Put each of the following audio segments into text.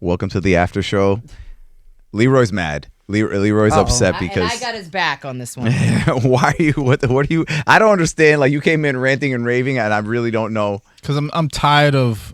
Welcome to the after show. Leroy's mad. Leroy's upset because and I got his back on this one. Why are you? What are you? I don't understand. Like, you came in ranting and raving, and I really don't know. Because I'm tired of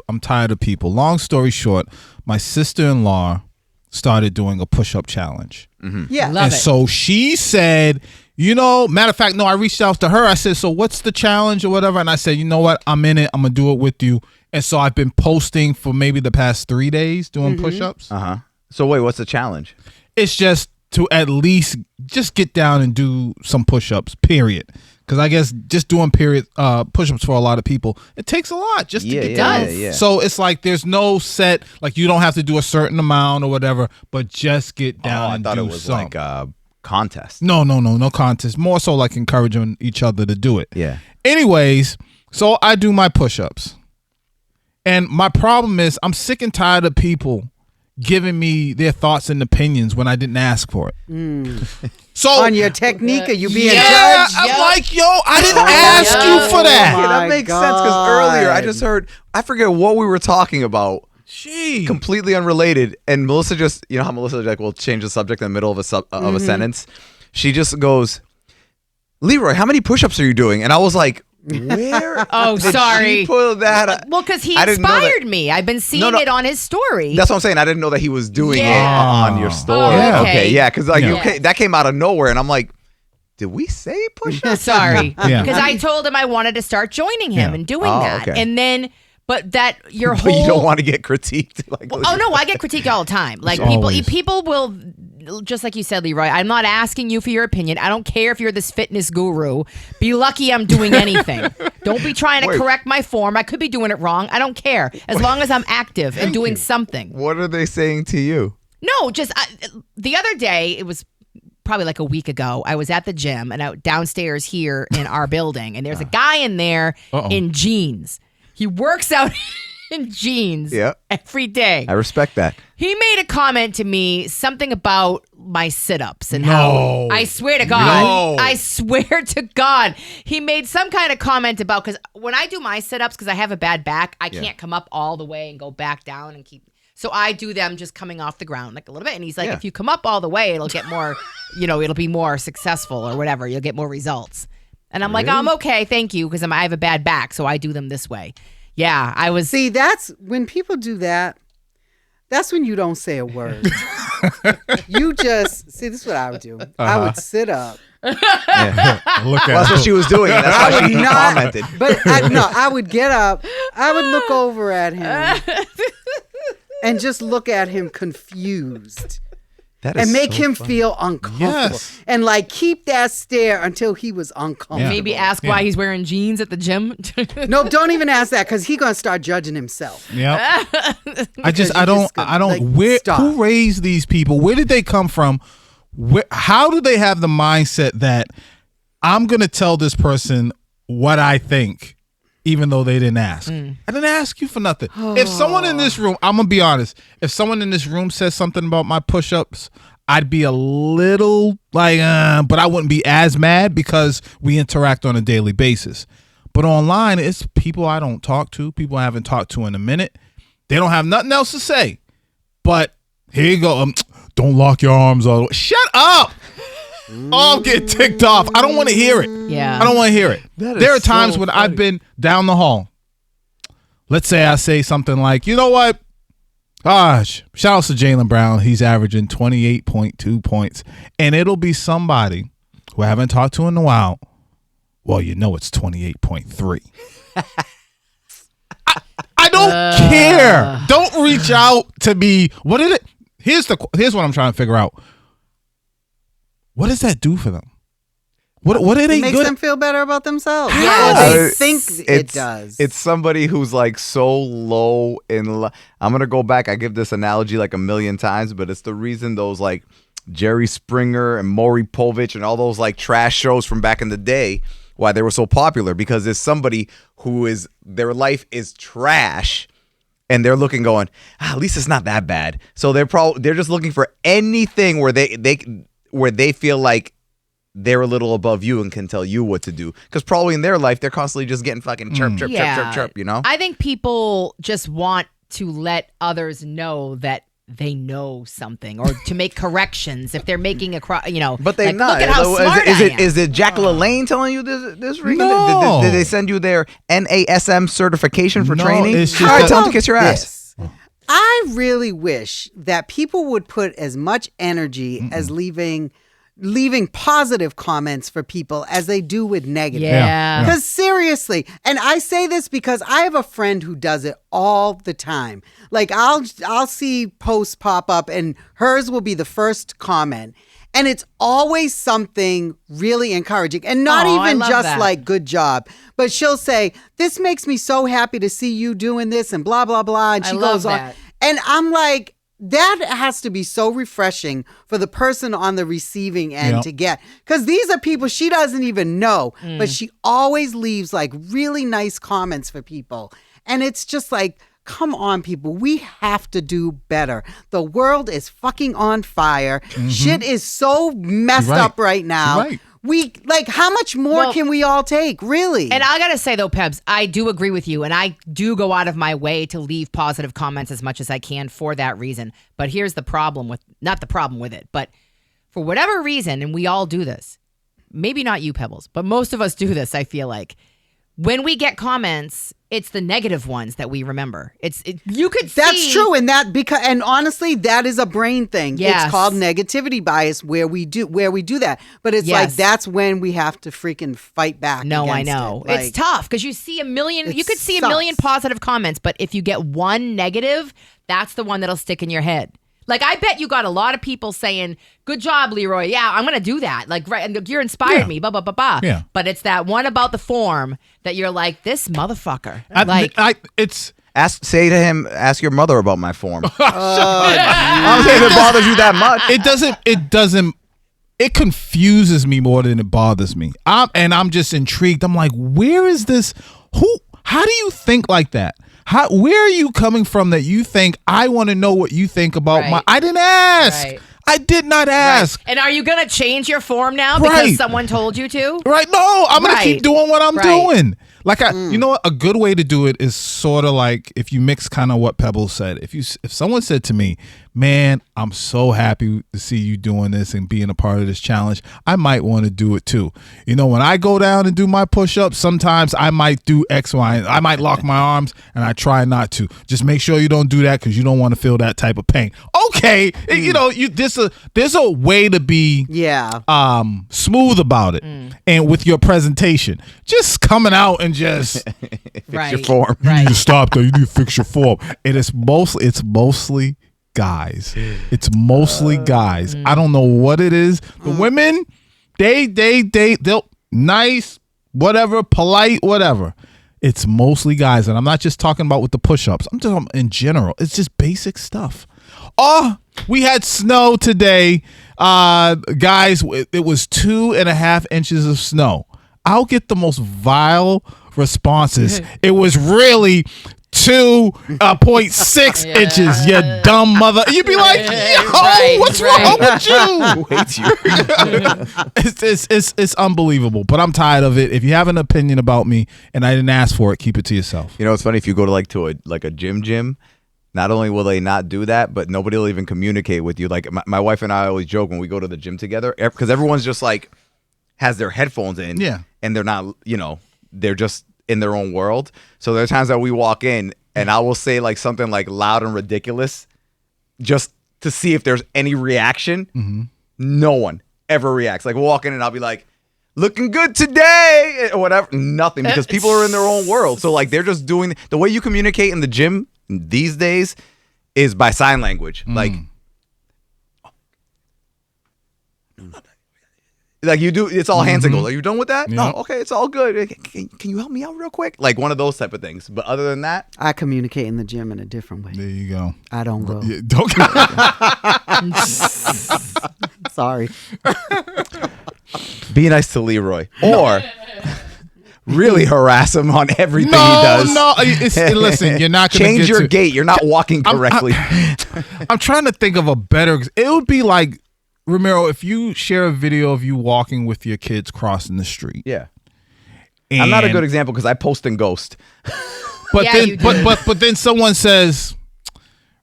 people. Long story short, my sister-in-law started doing a push-up challenge. Mm-hmm. Yeah, and so she said, matter of fact, no, I reached out to her. I said, so what's the challenge or whatever? And I said, you know what? I'm in it. I'm going to do it with you. And so I've been posting for maybe the past 3 days doing push-ups. Uh-huh. So wait, what's the challenge? It's just to at least just get down and do some push-ups, period. Because I guess just doing push-ups for a lot of people, it takes a lot just to get down. Yeah. So it's like there's no set, like you don't have to do a certain amount or whatever, but just get down and do I thought it was some. like a contest. No contest. More so like encouraging each other to do it. Yeah. Anyways, so I do my push-ups. And my problem is I'm sick and tired of people giving me their thoughts and opinions when I didn't ask for it. So on your technique, are you being judged? I'm like, I didn't ask you for that. Yeah, that makes sense because earlier I just heard, I forget what we were talking about. Gee. Completely unrelated. And Melissa just, how Melissa will change the subject in the middle of a sentence. She just goes, Leroy, how many push-ups are you doing? And I was like, where? Oh, did sorry. She pull that? Well, because he inspired me. I've been seeing it on his story. That's what I'm saying. I didn't know that he was doing it on your story. Oh, okay. Yeah, because that came out of nowhere, and I'm like, did we say push-ups? Sorry, because I told him I wanted to start joining him and doing that, okay. and then. But that your but whole you don't want to get critiqued. Like, oh no, I get critiqued all the time. Like people will, just like you said, Leroy. I'm not asking you for your opinion. I don't care if you're this fitness guru. Be lucky I'm doing anything. Don't be trying to correct my form. I could be doing it wrong. I don't care as long as I'm active and doing something. What are they saying to you? No, just the other day, it was probably like a week ago. I was at the gym and out downstairs here in our building, and there's a guy in there in jeans. He works out in jeans every day. I respect that. He made a comment to me, something about my sit-ups and how I swear to God, I swear to God, he made some kind of comment about, because when I do my sit-ups, because I have a bad back, I can't come up all the way and go back down and keep. So I do them just coming off the ground like a little bit. And he's like, if you come up all the way, it'll get more, it'll be more successful or whatever. You'll get more results. And I'm like, I'm okay, thank you, because I have a bad back, so I do them this way. Yeah, I was. See, that's when people do that. That's when you don't say a word. You just see. This is what I would do. I would sit up. Look at that's what she was doing. And that's why she commented. But I would get up. I would look over at him and just look at him confused. And make him feel uncomfortable. And keep that stare until he was uncomfortable. Maybe ask why he's wearing jeans at the gym. No, don't even ask that, because he's gonna start judging himself. Yeah. I don't who raised these people? Where did they come from? How do they have the mindset that I'm gonna tell this person what I think, even though they didn't ask? I didn't ask you for nothing. If someone in this room, I'm going to be honest, if someone in this room says something about my push-ups, I'd be a little but I wouldn't be as mad because we interact on a daily basis. But online, it's people I don't talk to, people I haven't talked to in a minute. They don't have nothing else to say. But here you go. Don't lock your arms all the way. Shut up. I'm getting ticked off. I don't want to hear it. Yeah. I don't want to hear it. There are times when I've been down the hall. Let's say I say something like, you know what? Gosh, shout out to Jaylen Brown. He's averaging 28.2 points. And it'll be somebody who I haven't talked to in a while. Well, it's 28.3. I don't care. Don't reach out to me. What is it? Here's what I'm trying to figure out. What does that do for them? What are they good? It makes them feel better about themselves. Yeah, they think it does. It's somebody who's so low in. I'm gonna go back. I give this analogy a million times, but it's the reason those Jerry Springer and Maury Povich and all those trash shows from back in the day, why they were so popular, because there's somebody who is their life is trash. And they're looking, going, at least it's not that bad. So they're just looking for anything where they feel like they're a little above you and can tell you what to do. Because probably in their life, they're constantly just getting fucking chirp, chirp, chirp, chirp, chirp, I think people just want to let others know that they know something, or to make corrections if they're making But they like, not. Look at how smart I am. Is it Jack LaLanne telling you this freaking No. Did they send you their NASM certification for No, training? it's just All right, that- tell them to kiss your ass. I really wish that people would put as much energy as leaving positive comments for people as they do with negative. Yeah. Because seriously, and I say this because I have a friend who does it all the time. Like I'll see posts pop up and hers will be the first comment. And it's always something really encouraging. And not I even love just that. like good job. But she'll say, this makes me so happy to see you doing this and blah, blah, blah. And I she love goes on. that. And I'm like, that has to be so refreshing for the person on the receiving end to get. Because these are people she doesn't even know. But she always leaves like really nice comments for people. And it's just like, come on, people. We have to do better. The world is fucking on fire. Shit is so messed up right now. You're right. We like, how much more can we all take, really? And I gotta say though, Pebs, I do agree with you, and I do go out of my way to leave positive comments as much as I can for that reason. But here's the problem with, not the problem with it, but for whatever reason, and we all do this, maybe not you, Pebbles, but most of us do this, I feel like. When we get comments, it's the negative ones that we remember. You could see. That's true, and honestly, that is a brain thing. Yes. It's called negativity bias, where we do that. But it's like that's when we have to freaking fight back. No, I against know. it. Like, it's tough because you see a million. It You could see sucks. a million positive comments, but if you get one negative, that's the one that'll stick in your head. Like, I bet you got a lot of people saying, good job, Leroy. Yeah, I'm going to do that. Like, right, and you're inspired me, blah, blah, blah, blah. Yeah. But it's that one about the form that you're like, this motherfucker. Say to him, ask your mother about my form. I don't think it bothers you that much. It confuses me more than it bothers me. I'm just intrigued. I'm like, where is this? How do you think like that? Where are you coming from that you think I want to know what you think about I didn't ask. Right. I did not ask. Right. And are you going to change your form now because someone told you to? Right. No, I'm going to keep doing what I'm doing. Like, you know what? A good way to do it is sort of like if you mix kind of what Pebbles said. If someone said to me, man, I'm so happy to see you doing this and being a part of this challenge, I might want to do it too. You know, when I go down and do my push-ups, sometimes I might do X, Y, and I might lock my arms and I try not to. Just make sure you don't do that because you don't want to feel that type of pain. Okay. You know, there's a way to be smooth about it and with your presentation. Just coming out and just fix your form. You need to stop though. You need to fix your form. And it's mostly guys. It's mostly guys. I don't know what it is. The women, they'll nice, whatever, polite, whatever. It's mostly guys. And I'm not just talking about with the push-ups. I'm talking in general. It's just basic stuff. Oh, we had snow today. Guys, it was 2.5 inches of snow. I'll get the most vile responses. It was really 2.6 inches, you dumb mother. You'd be like, yo, what's wrong with you? Who hates you? It's unbelievable, but I'm tired of it. If you have an opinion about me and I didn't ask for it, keep it to yourself. You know, it's funny if you go to a gym. Not only will they not do that, but nobody will even communicate with you. Like my wife and I always joke when we go to the gym together because everyone's just like has their headphones in, and they're not, they're just in their own world. So there are times that we walk in and I will say like something like loud and ridiculous just to see if there's any reaction. Mm-hmm. No one ever reacts. Like we'll walk in and I'll be like, looking good today or whatever. Nothing, because people are in their own world. So like they're just doing the way you communicate in the gym these days is by sign language. Like you do, it's all hand signals. Are you done with that? Yep. No, okay, it's all good. Can you help me out real quick? Like one of those type of things. But other than that, I communicate in the gym in a different way. There you go. I don't go. Yeah, don't. Sorry. be nice to Leroy or really harass him on everything he does. No, listen, you're not going to change your gait. You're not walking correctly. I'm trying to think of a better. It would be like, Ramiro, if you share a video of you walking with your kids crossing the street. Yeah. I'm not a good example because I post and ghost. But then someone says,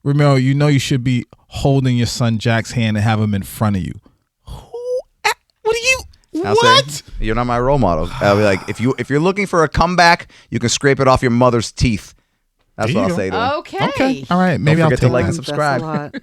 Romero, you know you should be holding your son Jack's hand and have him in front of you. What are you? What? You're not my role model. I'll be like, if you're looking for a comeback, you can scrape it off your mother's teeth. That's what I'll say to him. Okay. All right. Maybe Don't forget I'll take to like that. and subscribe.